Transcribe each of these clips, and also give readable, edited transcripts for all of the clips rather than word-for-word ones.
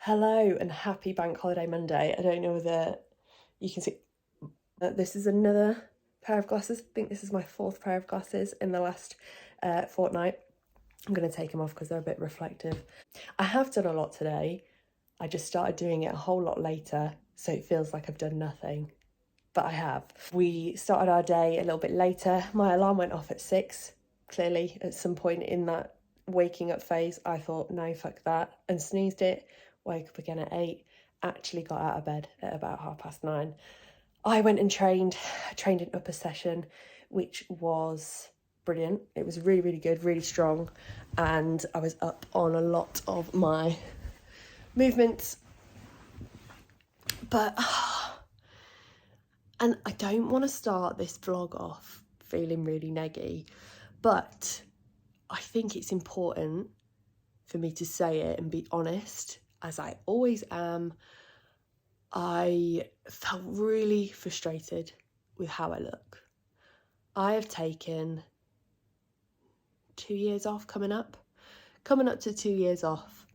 Hello and happy Bank Holiday Monday. I don't know whether you can see, this is another pair of glasses. I think this is my fourth pair of glasses in the last fortnight. I'm going to take them off because they're a bit reflective. I have done a lot today. I just started doing it a whole lot later, so it feels like I've done nothing. But I have. We started our day a little bit later. My alarm went off at 6. Clearly, at some point in that waking up phase, I thought, no, fuck that, and snoozed it. Woke up again at 8. Actually got out of bed at about 9:30. I went and trained an upper session, which was brilliant. It was really, really good, really strong. And I was up on a lot of my movements. But, and I don't want to start this vlog off feeling really neggy, but I think it's important for me to say it and be honest, as I always am. I felt really frustrated with how I look. I have taken 2 years off coming up to 2 years off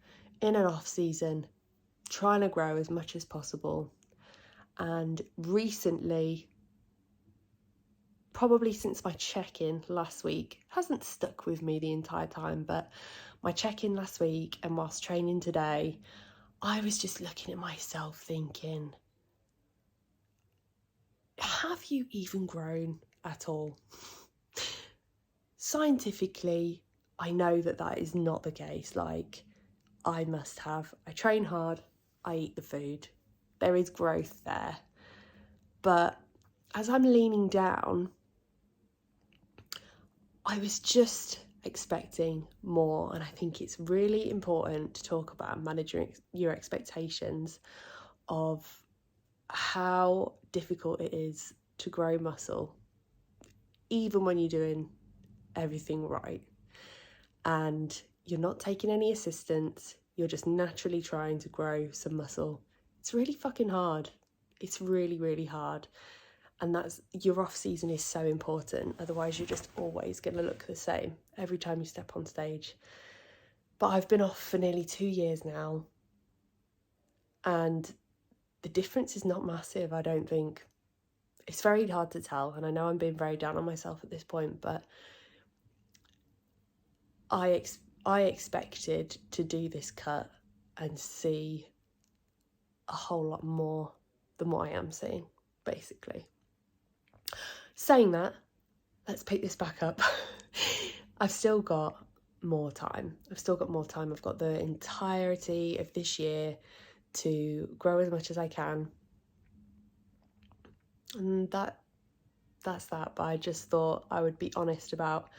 in an off season, trying to grow as much as possible. And recently, probably since my check-in last week, hasn't stuck with me the entire time, but my check-in last week and whilst training today, I was just looking at myself thinking, have you even grown at all? Scientifically, I know that that is not the case. Like, I train hard, I eat the food. There is growth there. But as I'm leaning down, I was just expecting more, and I think it's really important to talk about managing your expectations of how difficult it is to grow muscle, even when you're doing everything right and you're not taking any assistance, you're just naturally trying to grow some muscle. It's really fucking hard. It's really, really hard. And that's, your off season is so important. Otherwise, you're just always going to look the same every time you step on stage. But I've been off for nearly 2 years now. And the difference is not massive, I don't think. It's very hard to tell. And I know I'm being very down on myself at this point, but I expected to do this cut and see a whole lot more than what I am seeing, basically. Saying that, let's pick this back up. I've still got more time. I've got the entirety of this year to grow as much as I can. And that's that. But I just thought I would be honest about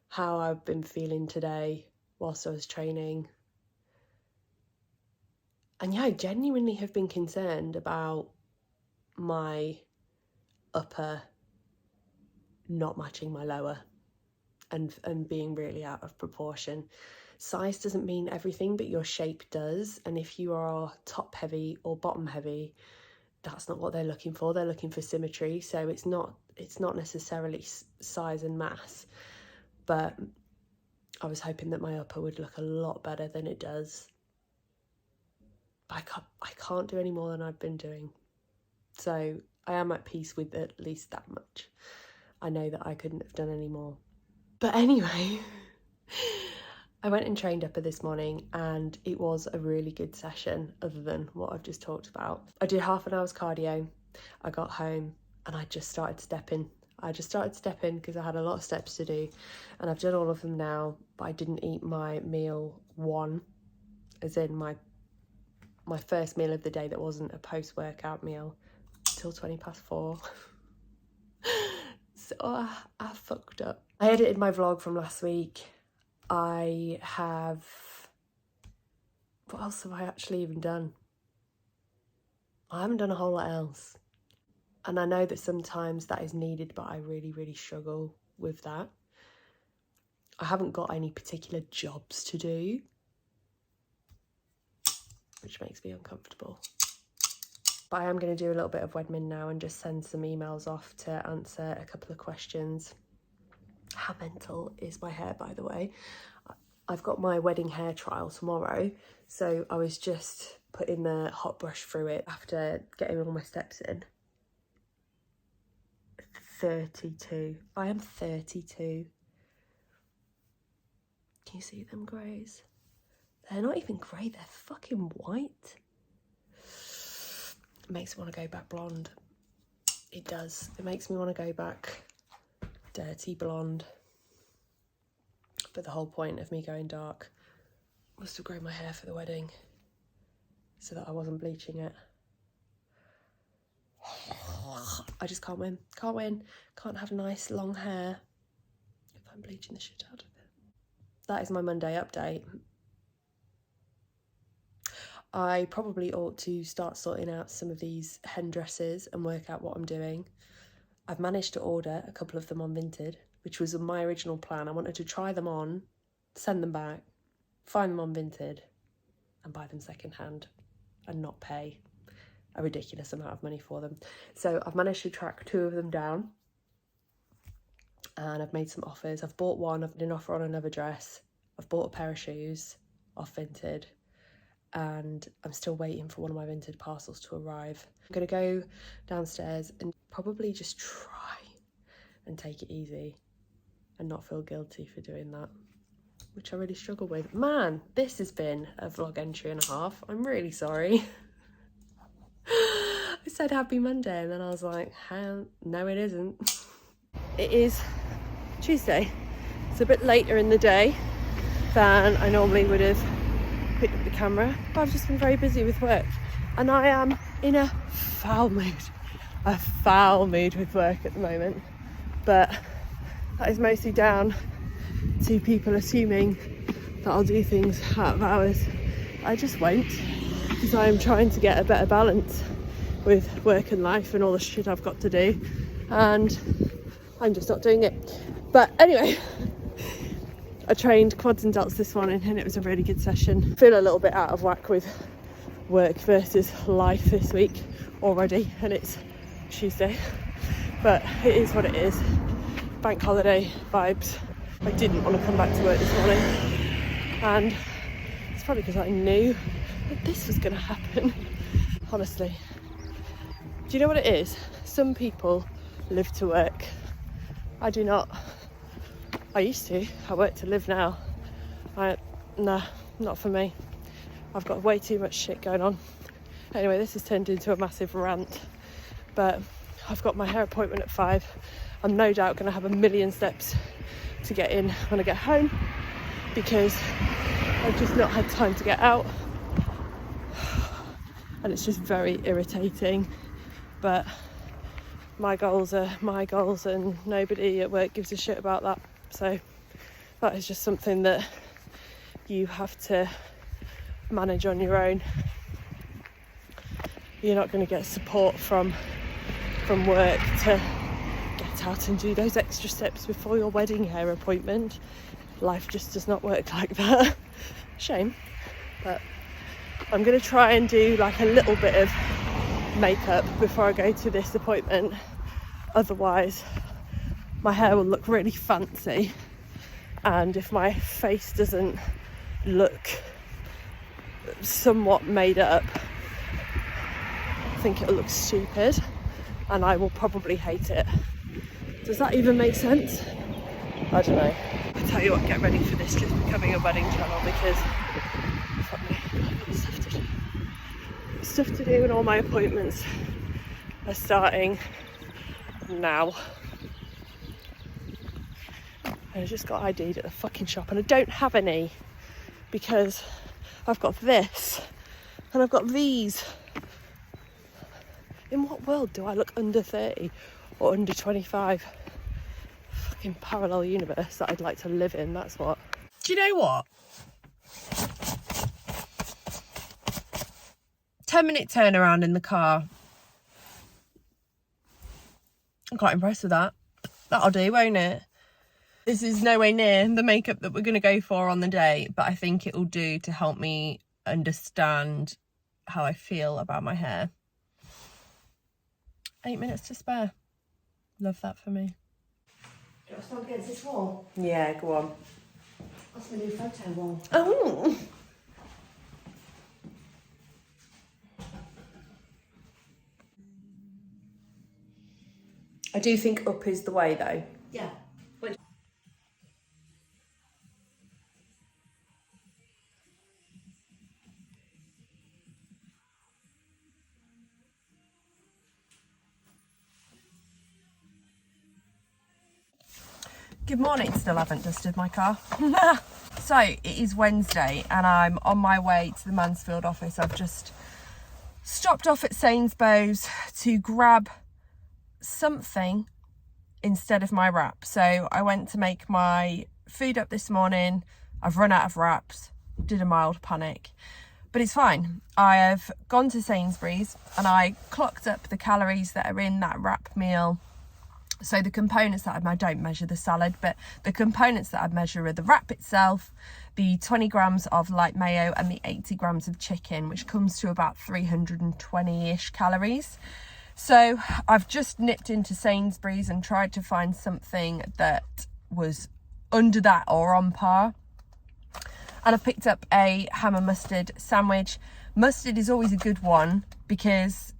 how I've been feeling today whilst I was training. And yeah, I genuinely have been concerned about my upper not matching my lower and being really out of proportion. Size doesn't mean everything, but your shape does. And if you are top heavy or bottom heavy, that's not what they're looking for. They're looking for symmetry. So it's not necessarily size and mass, but I was hoping that my upper would look a lot better than it does. I can't do any more than I've been doing. So I am at peace with at least that much. I know that I couldn't have done any more. But anyway, I went and trained upper this morning and it was a really good session other than what I've just talked about. I did half an hour's cardio. I got home and I just started stepping. Because I had a lot of steps to do and I've done all of them now, but I didn't eat my meal one, as in my first meal of the day that wasn't a post-workout meal, till 4:20. So I fucked up. I edited my vlog from last week. What else have I actually even done? I haven't done a whole lot else. And I know that sometimes that is needed, but I really, really struggle with that. I haven't got any particular jobs to do, which makes me uncomfortable. But I am going to do a little bit of admin now and just send some emails off to answer a couple of questions. How mental is my hair, by the way? I've got my wedding hair trial tomorrow, so I was just putting the hot brush through it after getting all my steps in. 32. I am 32. Can you see them greys? They're not even grey, they're fucking white. It makes me want to go back blonde. It does. It makes me want to go back dirty blonde. But the whole point of me going dark was to grow my hair for the wedding so that I wasn't bleaching it. I just can't win. Can't win. Can't have nice long hair if I'm bleaching the shit out of it. That is my Monday update. I probably ought to start sorting out some of these hen dresses and work out what I'm doing. I've managed to order a couple of them on Vinted, which was my original plan. I wanted to try them on, send them back, find them on Vinted and buy them secondhand and not pay a ridiculous amount of money for them. So I've managed to track 2 of them down and I've made some offers. I've bought one, I've made an offer on another dress. I've bought a pair of shoes off Vinted and I'm still waiting for one of my Vinted parcels to arrive. I'm going to go downstairs and probably just try and take it easy and not feel guilty for doing that, which I really struggle with. Man, this has been a vlog entry and a half. I'm really sorry. I said happy Monday and then I was like, no it isn't. It is Tuesday. It's a bit later in the day than I normally would have picked up the camera, but I've just been very busy with work and I am in a foul mood with work at the moment, but that is mostly down to people assuming that I'll do things out of hours. I just won't, because I am trying to get a better balance with work and life and all the shit I've got to do, and I'm just not doing it. But anyway, I trained quads and delts this morning and it was a really good session. I feel a little bit out of whack with work versus life this week already, and it's Tuesday, but it is what it is. Bank holiday vibes. I didn't want to come back to work this morning, and it's probably because I knew that this was going to happen. Honestly, do you know what it is? Some people live to work. I do not. I used to. I work to live now. Nah, not for me. I've got way too much shit going on. Anyway, this has turned into a massive rant, but I've got my hair appointment at 5. I'm no doubt going to have a million steps to get in when I get home because I've just not had time to get out, and it's just very irritating. But my goals are my goals and nobody at work gives a shit about that. So that is just something that you have to manage on your own. You're not going to get support from work to get out and do those extra steps before your wedding hair appointment. Life just does not work like that. Shame. But I'm going to try and do like a little bit of makeup before I go to this appointment. Otherwise my hair will look really fancy, and if my face doesn't look somewhat made up, I think it'll look stupid and I will probably hate it. Does that even make sense? I don't know. I tell you what, get ready for this just becoming a wedding channel, because fuck me, I've got stuff to do. Stuff to do, and all my appointments are starting now. And I just got ID'd at the fucking shop and I don't have any because I've got this and I've got these. In what world do I look under 30 or under 25? Fucking parallel universe that I'd like to live in, that's what. Do you know what? 10-minute turnaround in the car. I'm quite impressed with that. That'll do, won't it? This is nowhere near the makeup that we're going to go for on the day, but I think it'll do to help me understand how I feel about my hair. 8 minutes to spare. Love that for me. Do you want to stand against this wall? Yeah, go on. That's my new photo wall. Oh. I do think up is the way though. Yeah. Good morning, still haven't dusted my car. So it is Wednesday and I'm on my way to the Mansfield office. I've just stopped off at Sainsbury's to grab something instead of my wrap. So I went to make my food up this morning. I've run out of wraps, did a mild panic, but it's fine. I have gone to Sainsbury's and I clocked up the calories that are in that wrap meal. So the components that I don't measure the salad, but the components that I measure are the wrap itself, the 20 grams of light mayo and the 80 grams of chicken, which comes to about 320-ish calories. So I've just nipped into Sainsbury's and tried to find something that was under that or on par. And I've picked up a ham and mustard sandwich. Mustard is always a good one because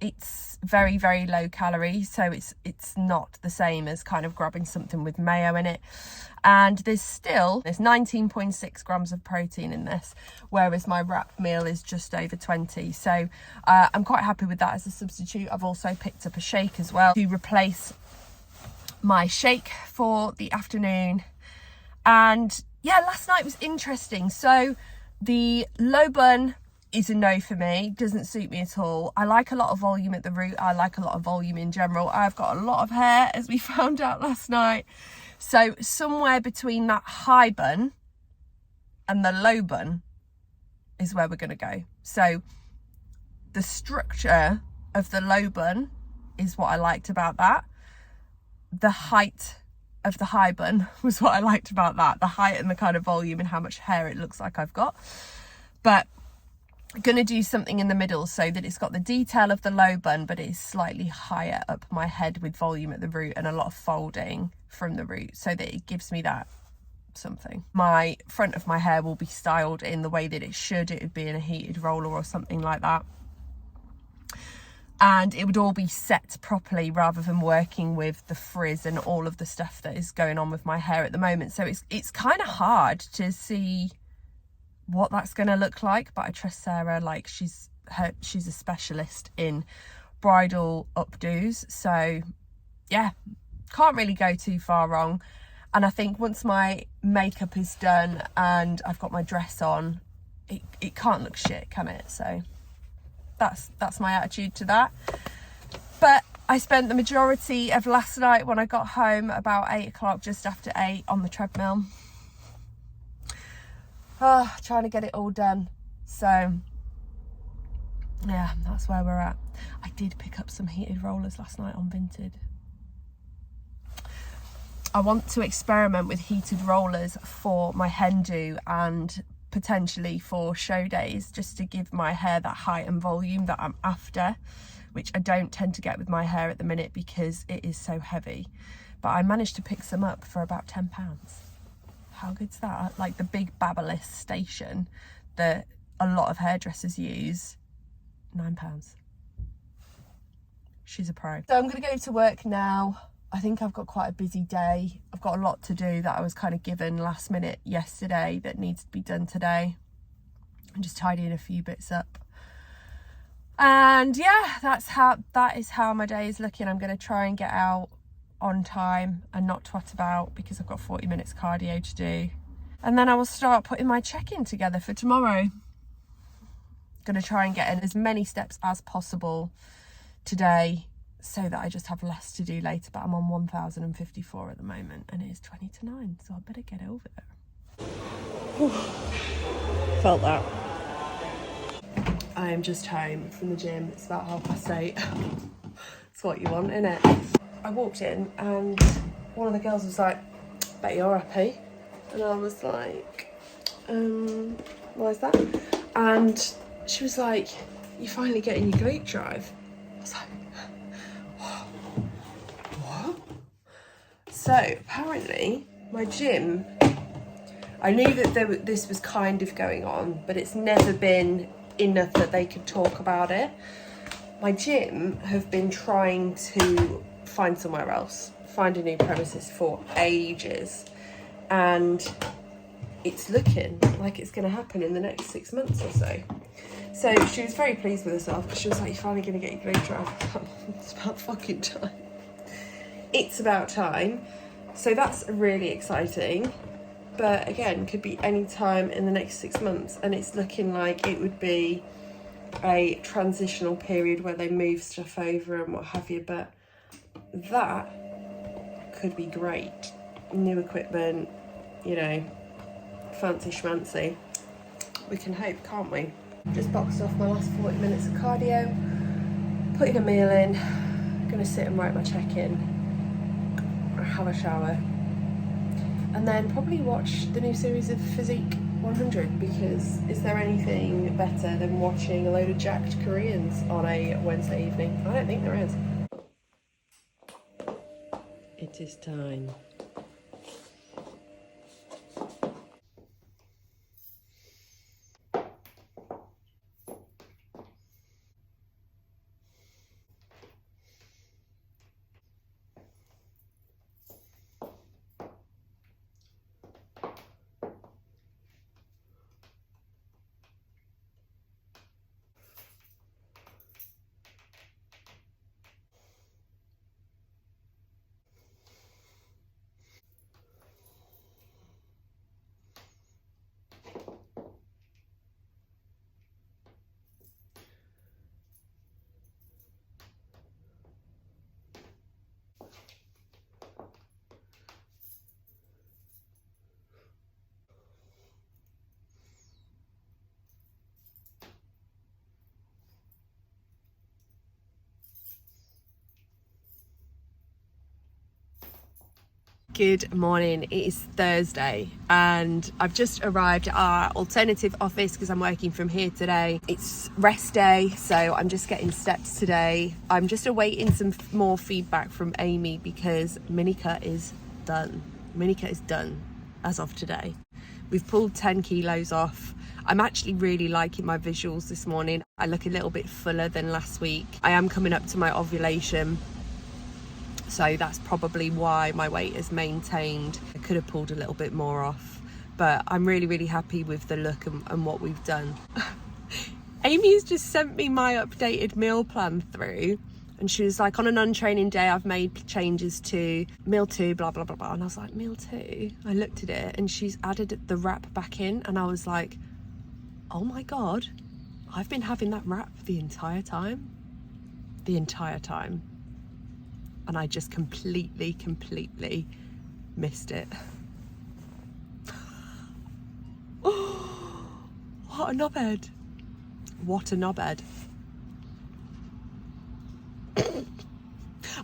it's very, very low calorie, so it's not the same as kind of grabbing something with mayo in it. And there's 19.6 grams of protein in this, whereas my wrap meal is just over 20. So I'm quite happy with that as a substitute. I've also picked up a shake as well to replace my shake for the afternoon. And yeah, last night was interesting. So the low bun is a no for me, doesn't suit me at all. I like a lot of volume at the root. I like a lot of volume in general. I've got a lot of hair, as we found out last night. So somewhere between that high bun and the low bun is where we're going to go. So the structure of the low bun is what I liked about that. The height of the high bun was what I liked about that. The height and the kind of volume and how much hair it looks like I've got. But going to do something in the middle so that it's got the detail of the low bun, but it's slightly higher up my head with volume at the root and a lot of folding from the root, so that it gives me that something. My front of my hair will be styled in the way that it should. It would be in a heated roller or something like that. And it would all be set properly rather than working with the frizz and all of the stuff that is going on with my hair at the moment. So it's kind of hard to see what that's going to look like, but I trust Sarah. Like she's a specialist in bridal updos, so yeah, can't really go too far wrong. And I think once my makeup is done and I've got my dress on, it can't look shit, can it? So that's my attitude to that. But I spent the majority of last night when I got home about 8 o'clock, just after 8, on the treadmill. Trying to get it all done. So yeah, that's where we're at. I did pick up some heated rollers last night on Vinted. I want to experiment with heated rollers for my hen do and potentially for show days, just to give my hair that height and volume that I'm after, which I don't tend to get with my hair at the minute because it is so heavy. But I managed to pick some up for about £10. How good's that? Like the big Babyliss station that a lot of hairdressers use, £9. She's a pro. So I'm going to go to work now. I think I've got quite a busy day. I've got a lot to do that I was kind of given last minute yesterday that needs to be done today. I'm just tidying a few bits up. And yeah, that is how my day is looking. I'm going to try and get out on time and not twat about because I've got 40 minutes cardio to do, and then I will start putting my check-in together for tomorrow. Going to try and get in as many steps as possible today so that I just have less to do later, but I'm on 1054 at the moment and it is 20 to 9, so I better get over there. Felt that. I am just home from the gym. It's about 8:30. It's what you want, innit? I walked in and one of the girls was like, bet you're happy. And I was like, why is that? And she was like, you're finally getting your glute drive. I was like, what? So apparently my gym I knew that this was kind of going on, but it's never been enough that they could talk about it. My gym have been trying to find somewhere else, find a new premises for ages, and it's looking like it's going to happen in the next 6 months or so. So she was very pleased with herself. She was like, "You're finally going to get your glue out." It's about fucking time. It's about time. So that's really exciting. But again, could be any time in the next 6 months. And it's looking like it would be a transitional period where they move stuff over and what have you. But that could be great. New equipment, you know, fancy schmancy. We can hope, can't we? Just boxed off my last 40 minutes of cardio, putting a meal in, gonna sit and write my check-in, have a shower, and then probably watch the new series of Physique 100, because is there anything better than watching a load of jacked Koreans on a Wednesday evening? I don't think there is. It is time. Good morning, it is Thursday and I've just arrived at our alternative office because I'm working from here today. It's rest day, so I'm just getting steps today. I'm just awaiting some more feedback from Amy because Minicut is done. Minicut is done as of today. We've pulled 10 kilos off. I'm actually really liking my visuals this morning. I look a little bit fuller than last week. I am coming up to my ovulation, so that's probably why my weight is maintained. I could have pulled a little bit more off, but I'm really, really happy with the look and what we've done. Amy's just sent me my updated meal plan through, and she was like, on an untraining day, I've made changes to meal 2, blah, blah, blah, blah. And I was like, meal 2? I looked at it and she's added the wrap back in, and I was like, oh my God, I've been having that wrap the entire time. The entire time. And I just completely missed it. Oh, what a knobhead. What a knobhead.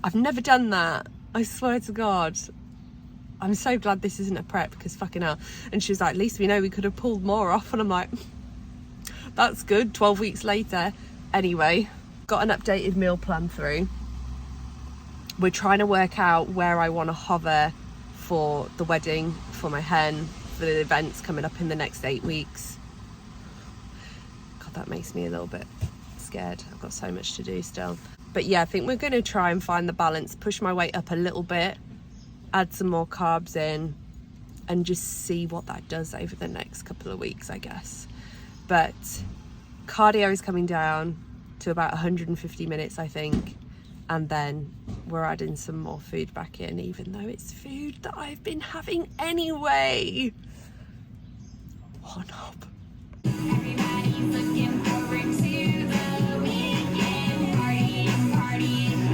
I've never done that. I swear to God. I'm so glad this isn't a prep, because fucking hell. And she was like, at least we know we could have pulled more off. And I'm like, that's good. 12 weeks later. Anyway, got an updated meal plan through. We're trying to work out where I want to hover for the wedding, for my hen, for the events coming up in the next 8 weeks. God, that makes me a little bit scared. I've got so much to do still. But yeah, I think we're going to try and find the balance, push my weight up a little bit, add some more carbs in, and just see what that does over the next couple of weeks, I guess. But cardio is coming down to about 150 minutes, I think. And then we're adding some more food back in, even though it's food that I've been having anyway. What a knob. Everybody's looking forward to the weekend. Partying, partying,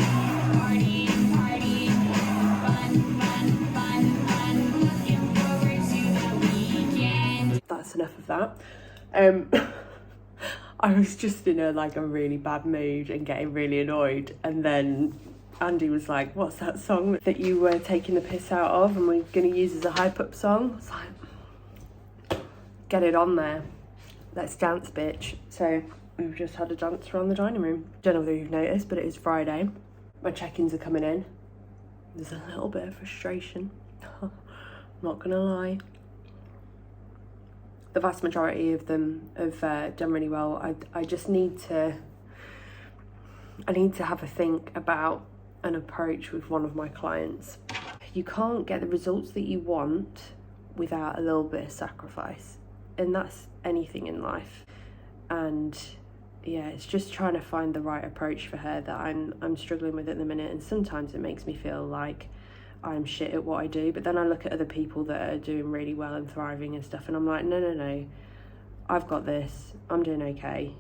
partying, partying. Fun, fun, fun, fun. Looking forward to the weekend. That's enough of that. I was just in a really bad mood and getting really annoyed, and then Andy was like, what's that song that you were taking the piss out of and we're going to use as a hype up song? I was like, get it on there, let's dance, bitch. So we've just had a dance around the dining room. Don't know whether you've noticed, but it is Friday. My check-ins are coming in. There's a little bit of frustration, not gonna lie. the vast majority of them have done really well. I just need to have a think about an approach with one of my clients. You can't get the results that you want without a little bit of sacrifice, and that's anything in life. And yeah, it's just trying to find the right approach for her that I'm struggling with at the minute. And sometimes it makes me feel like I'm shit at what I do, but then I look at other people that are doing really well and thriving and stuff, and I'm like, no, I've got this, I'm doing okay.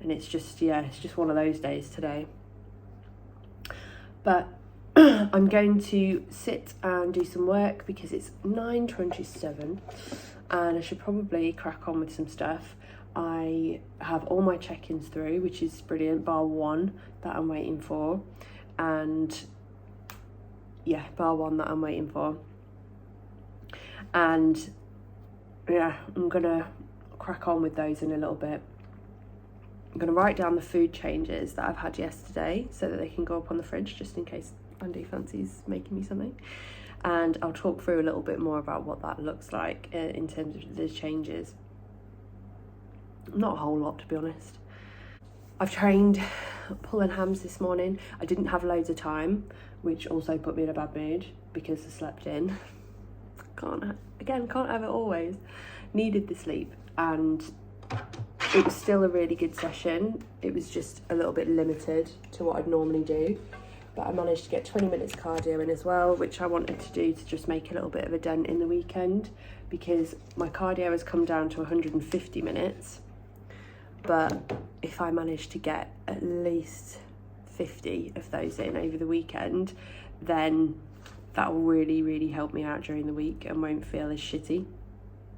And it's just one of those days today. But I'm going to sit and do some work because it's 9:27 and I should probably crack on with some stuff. I have all my check-ins through, which is brilliant, bar one that I'm waiting for. And yeah, bar one that I'm waiting for. And yeah, I'm gonna crack on with those in a little bit. I'm gonna write down the food changes that I've had yesterday so that they can go up on the fridge just in case Andy fancies making me something. And I'll talk through a little bit more about what that looks like in terms of the changes. Not a whole lot, to be honest. I've trained pull and hams this morning. I didn't have loads of time, which also put me in a bad mood because I slept in. Can't have it always. Needed the sleep, and it was still a really good session. It was just a little bit limited to what I'd normally do, but I managed to get 20 minutes cardio in as well, which I wanted to do to just make a little bit of a dent in the weekend, because my cardio has come down to 150 minutes. But if I manage to get at least 50 of those in over the weekend, then that will really, really help me out during the week and won't feel as shitty.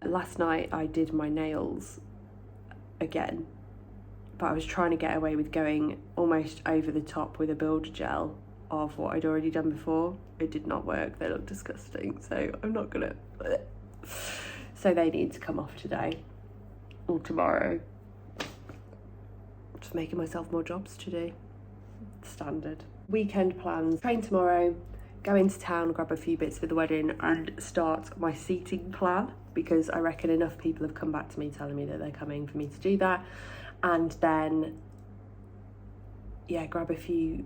Last night I did my nails again, but I was trying to get away with going almost over the top with a builder gel of what I'd already done before. It did not work. They look disgusting, so I'm not gonna. So they need to come off today or tomorrow. Just making myself more jobs to do. Standard. Weekend plans. Train tomorrow, go into town, grab a few bits for the wedding and start my seating plan, because I reckon enough people have come back to me telling me that they're coming for me to do that. And then yeah, grab a few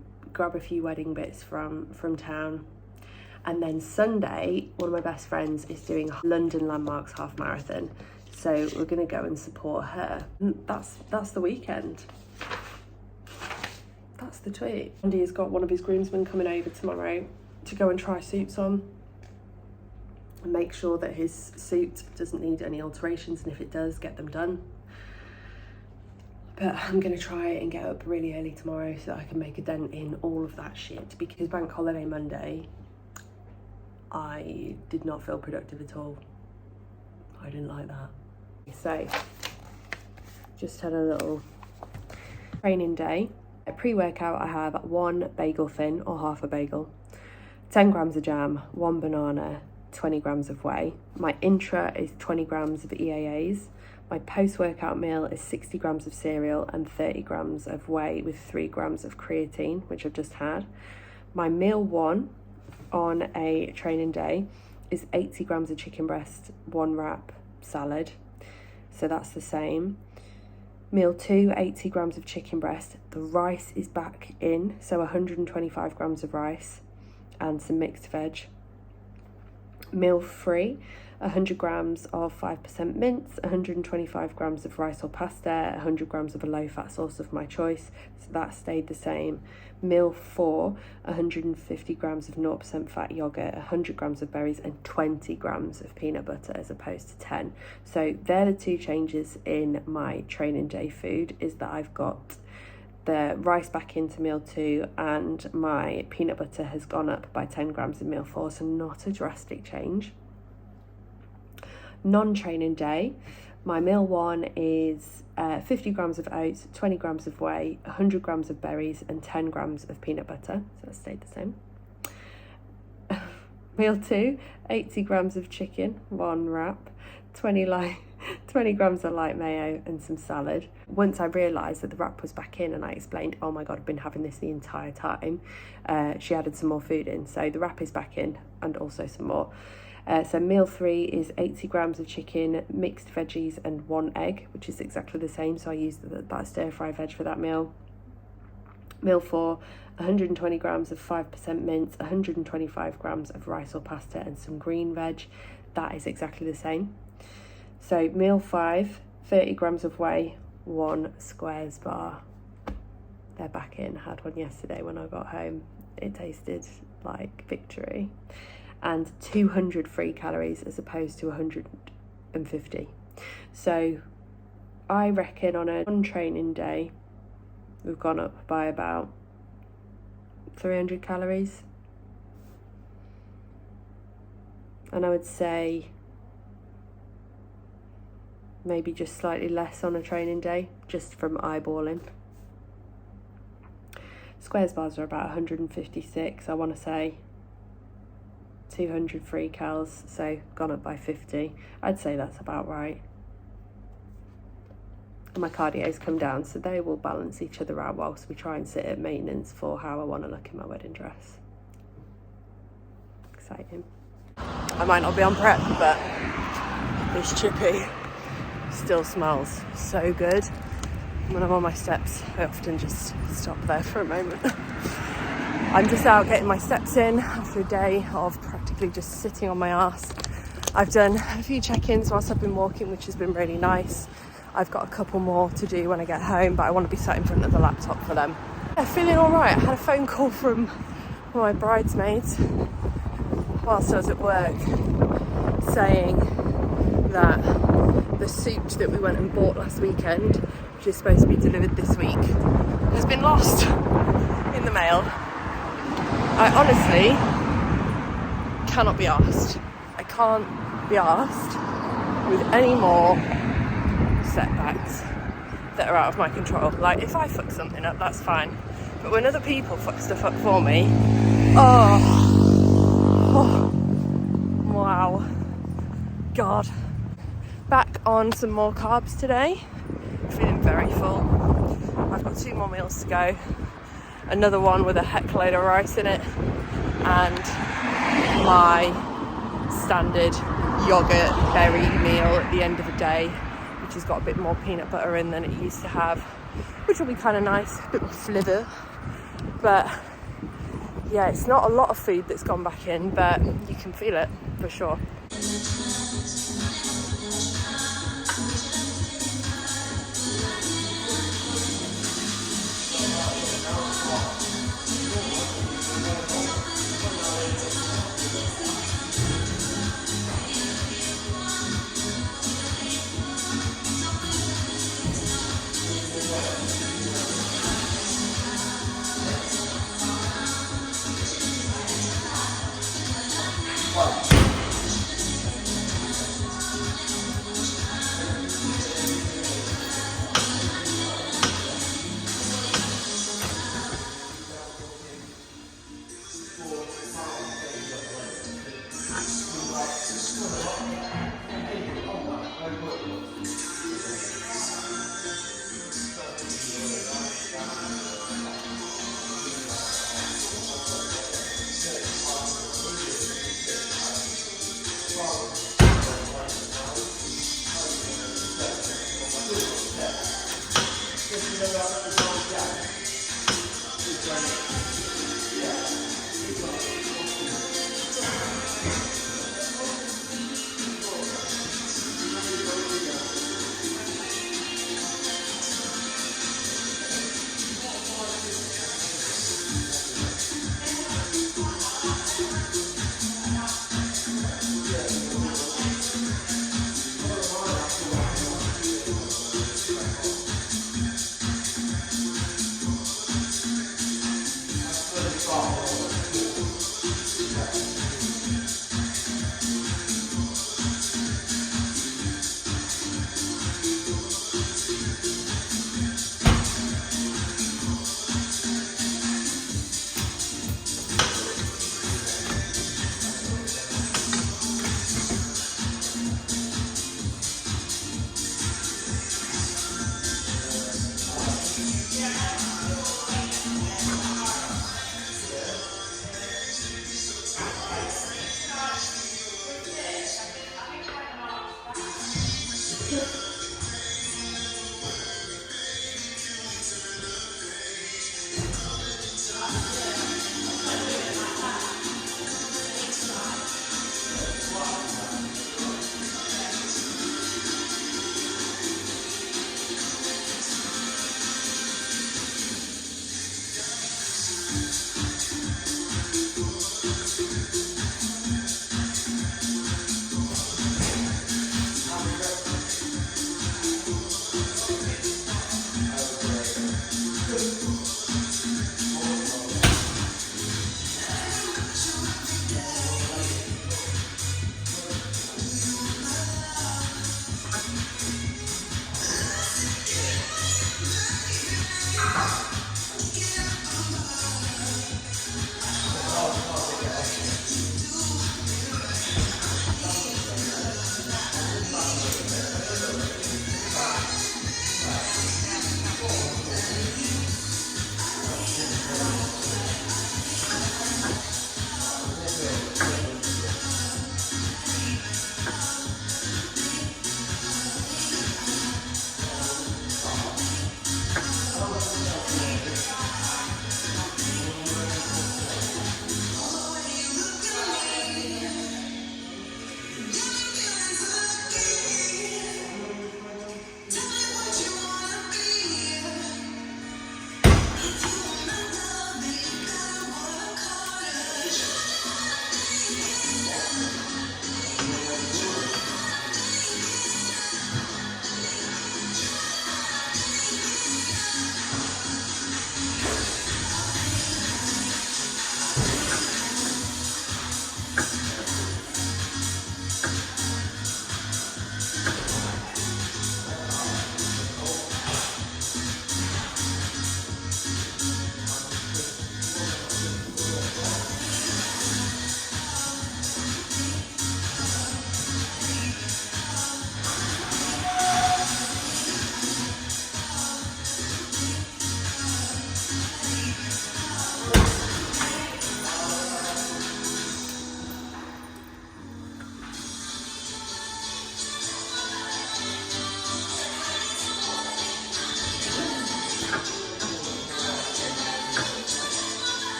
wedding bits from town. And then Sunday, one of my best friends is doing a London Landmarks half marathon, so we're gonna go and support her. That's the weekend. That's the tweet. Andy has got one of his groomsmen coming over tomorrow to go and try suits on and make sure that his suit doesn't need any alterations, and if it does, get them done. But I'm gonna try and get up really early tomorrow so that I can make a dent in all of that shit, because bank holiday Monday, I did not feel productive at all. I didn't like that. So, just had a little training day. A pre-workout, I have 1 bagel thin or half a bagel, 10 grams of jam, 1 banana, 20 grams of whey. My intra is 20 grams of EAAs. My post-workout meal is 60 grams of cereal and 30 grams of whey with 3 grams of creatine, which I've just had. My meal 1 on a training day is 80 grams of chicken breast, 1 wrap, salad. So that's the same. Meal 2, 80 grams of chicken breast. The rice is back in, so 125 grams of rice and some mixed veg. Meal 3, 100 grams of 5% mince, 125 grams of rice or pasta, 100 grams of a low-fat sauce of my choice, so that stayed the same. Meal 4, 150 grams of 0% fat yogurt, 100 grams of berries and 20 grams of peanut butter as opposed to 10. So they're the 2 changes in my training day food, is that I've got the rice back into meal 2 and my peanut butter has gone up by 10 grams in meal 4, so not a drastic change. Non-training day, my meal 1 is 50 grams of oats, 20 grams of whey, 100 grams of berries and 10 grams of peanut butter, so that stayed the same. Meal 2, 80 grams of chicken, 1 wrap, 20 grams of light mayo and some salad. Once I realised that the wrap was back in and I explained, oh my god, I've been having this the entire time, she added some more food in, so the wrap is back in and also some more. So meal 3 is 80 grams of chicken, mixed veggies and 1 egg, which is exactly the same. So I used that stir fry veg for that meal. Meal 4, 120 grams of 5% mince, 125 grams of rice or pasta and some green veg. That is exactly the same. So meal 5, 30 grams of whey, 1 squares bar. They're back in. Had one yesterday when I got home. It tasted like victory. And 200 free calories as opposed to 150. So I reckon on a training day, we've gone up by about 300 calories. And I would say maybe just slightly less on a training day, just from eyeballing. Squares bars are about 156, I want to say 200 free cals, so gone up by 50. I'd say that's about right. And my cardio's come down, so they will balance each other out whilst we try and sit at maintenance for how I want to look in my wedding dress. Exciting. I might not be on prep, but this chippy still smells so good. When I'm on my steps, I often just stop there for a moment. I'm just out getting my steps in after a day of practically just sitting on my ass. I've done a few check-ins whilst I've been walking, which has been really nice. I've got a couple more to do when I get home, but I want to be sat in front of the laptop for them. I'm feeling all right. I had a phone call from one of my bridesmaids whilst I was at work saying that the suit that we went and bought last weekend, which is supposed to be delivered this week, has been lost in the mail. I honestly cannot be arsed. I can't be arsed with any more setbacks that are out of my control. Like, if I fuck something up, that's fine. But when other people fuck stuff up for me, oh, wow. God. Back on some more carbs today. Feeling very full. I've got 2 more meals to go. Another one with a heck load of rice in it, and my standard yogurt berry meal at the end of the day, which has got a bit more peanut butter in than it used to have, which will be kind of nice, a bit more flavour. But yeah, it's not a lot of food that's gone back in, but you can feel it for sure.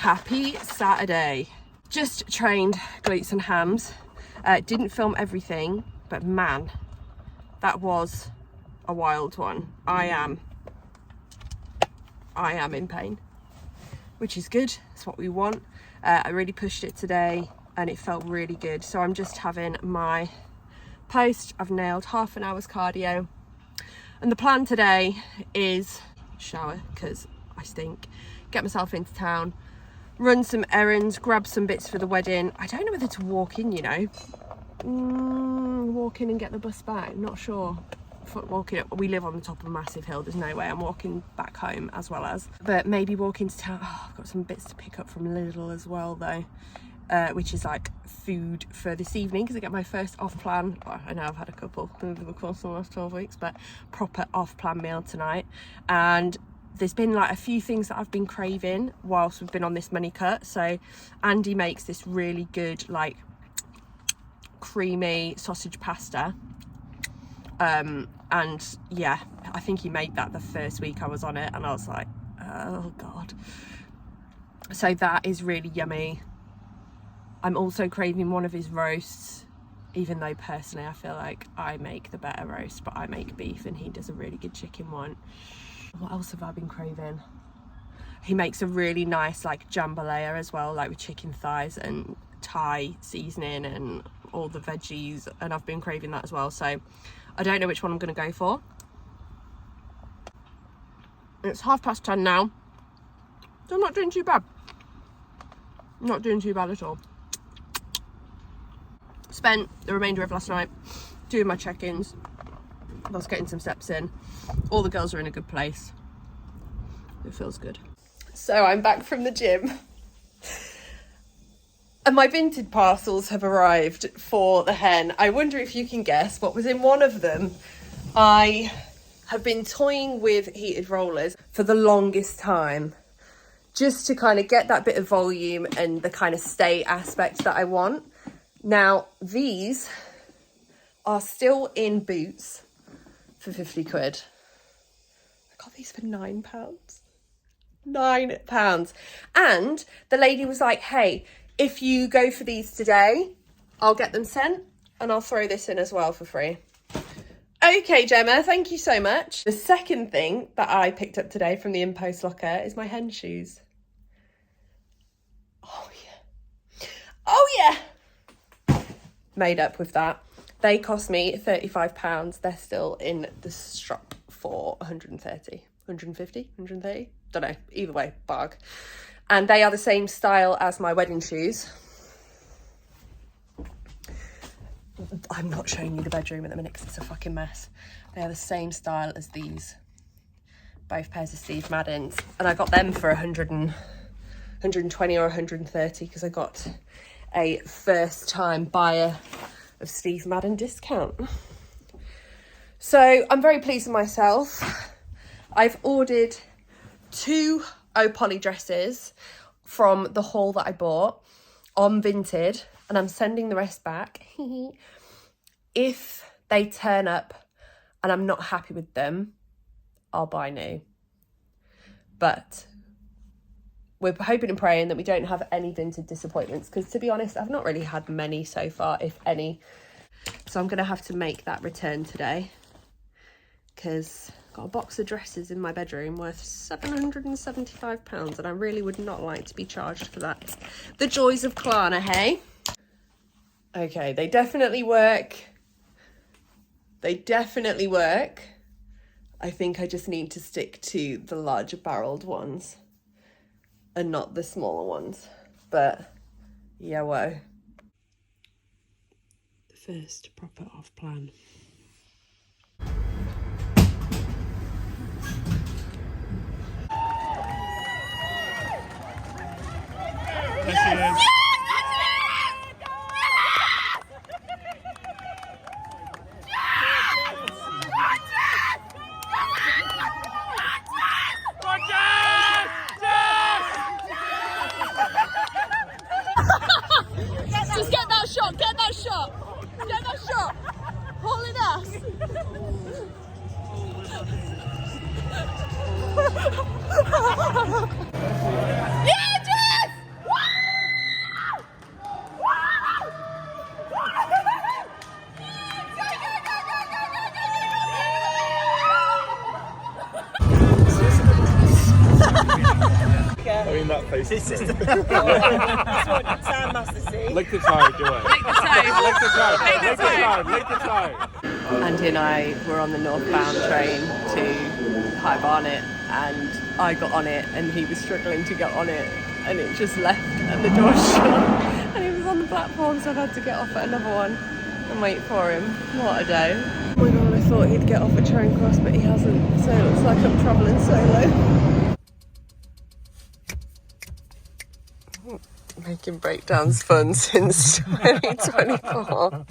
Happy Saturday. Just trained glutes and hams. Didn't film everything, but man, that was a wild one. I am in pain, which is good. That's what we want. I really pushed it today and it felt really good. So I'm just having my post. I've nailed half an hour's cardio. And the plan today is shower, because I stink, get myself into town, run some errands, grab some bits for the wedding. I don't know whether to walk in, you know. Walk in and get the bus back, not sure. Walking up, we live on the top of a massive hill, there's no way I'm walking back home as well as, but maybe walk into town. Oh, I've got some bits to pick up from Lidl as well though, which is like food for this evening, because I get my first off-plan, well, I know I've had a couple over the course of the last 12 weeks, but proper off-plan meal tonight. And there's been like a few things that I've been craving whilst we've been on this Minicut. So Andy makes this really good like creamy sausage pasta, and yeah, I think he made that the first week I was on it and I was like, oh god. So that is really yummy. I'm also craving one of his roasts, even though personally I feel like I make the better roast, but I make beef and he does a really good chicken one. What else have I been craving? He makes a really nice like jambalaya as well, like with chicken thighs and Thai seasoning and all the veggies, and I've been craving that as well. So I don't know which one I'm going to go for. It's 10:30 now, so I'm not doing too bad. Not doing too bad at all. Spent the remainder of last night doing my check-ins. I was getting some steps in. All the girls are in a good place. It feels good. So I'm back from the gym. And my vintage parcels have arrived for the hen. I wonder if you can guess what was in one of them. I have been toying with heated rollers for the longest time, just to kind of get that bit of volume and the kind of stay aspect that I want. Now, these are still in Boots for 50 quid. I got these for £9. £9. And the lady was like, hey, if you go for these today, I'll get them sent and I'll throw this in as well for free. Okay, Gemma, thank you so much. The second thing that I picked up today from the in-post locker is my hen shoes. Oh yeah. Oh yeah. Made up with that. They cost me £35. They're still in the shop for 130, 150, 130. Don't know. Either way, barg. And they are the same style as my wedding shoes. I'm not showing you the bedroom at the minute because it's a fucking mess. They are the same style as these. Both pairs of Steve Maddens. And I got them for 120 or 130 because I got a first time buyer of Steve Madden discount. So I'm very pleased with myself. I've ordered 2 Opoly dresses from the haul that I bought on Vinted, and I'm sending the rest back. If they turn up and I'm not happy with them, I'll buy new. But we're hoping and praying that we don't have any vintage disappointments, because to be honest, I've not really had many so far, if any. So I'm going to have to make that return today, because I've got a box of dresses in my bedroom worth £775, and I really would not like to be charged for that. The joys of Klarna, hey? Okay, they definitely work. They definitely work. I think I just need to stick to the larger barreled ones and not the smaller ones. But yeah, whoa. The first proper off plan. Just get that shot, get that shot, get that shot. Hold it us. Yeah, Jess! I mean that face. This is that's what Sam must have seen. Lick the toe, do it. Lick the toe. Lick the toe. Lick the Lick the toe. Lick the toe. Andy and I were on the northbound train to High Barnet, and I got on it and he was struggling to get on it, and it just left and the door shut, and he was on the platform, so I had to get off at another one and wait for him. What a day. Oh my god, I thought he'd get off at Charing Cross, but he hasn't, so it looks like I'm travelling solo. Making breakdowns fun since 2024.